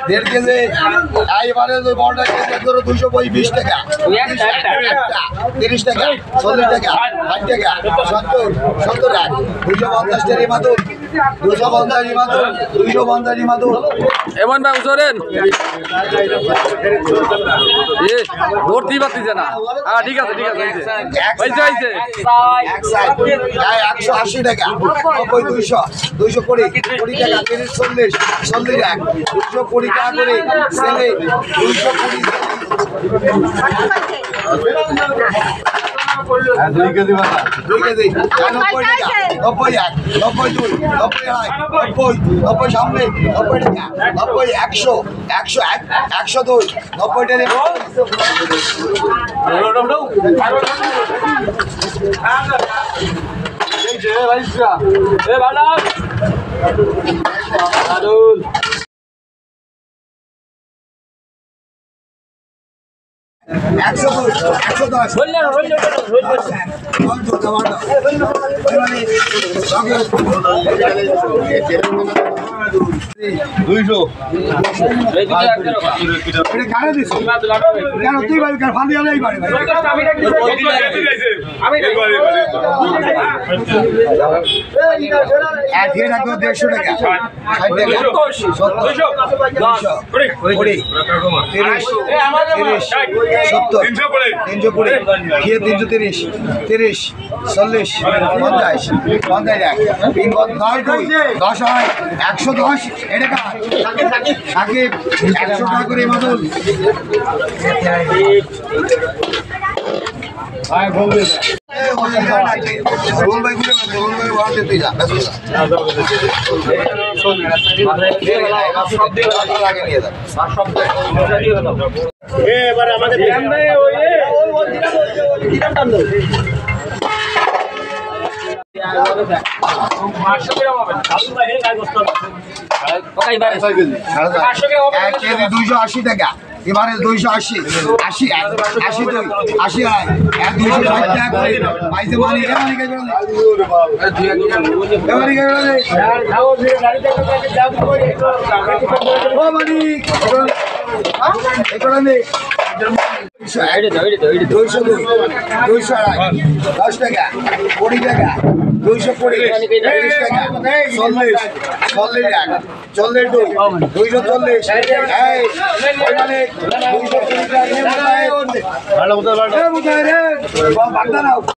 1.5 KG এইবারে ওই বড়টা কেজি ধরো 220 টাকা 30 টাকা 40 টাকা 60 টাকা 70 টাকা 250 টাকা মাদুর 250 মাদুর 250 মাদুর এমন ভাই উজরেন এ ভর্তি বাতিছে না হ্যাঁ ঠিক আছে হইছে 180 টাকা 90 200 20 20 টাকা 30 40 40 টাকা 220 টাকা করে সেলে 220 2 কেজি 90 টাকা 90 এক 90 2 90 আড়াই 90 সামনে 90 টাকা 90 100 102 90 টাকা এবারে 280 80 80 80 আয় 260 টাকা করে পাইতে মানি এবারে ও মানি এখানে 200 টাকা 20 টাকা 220 টাকা 40 টাকা 40 240 মানে 220 টাকা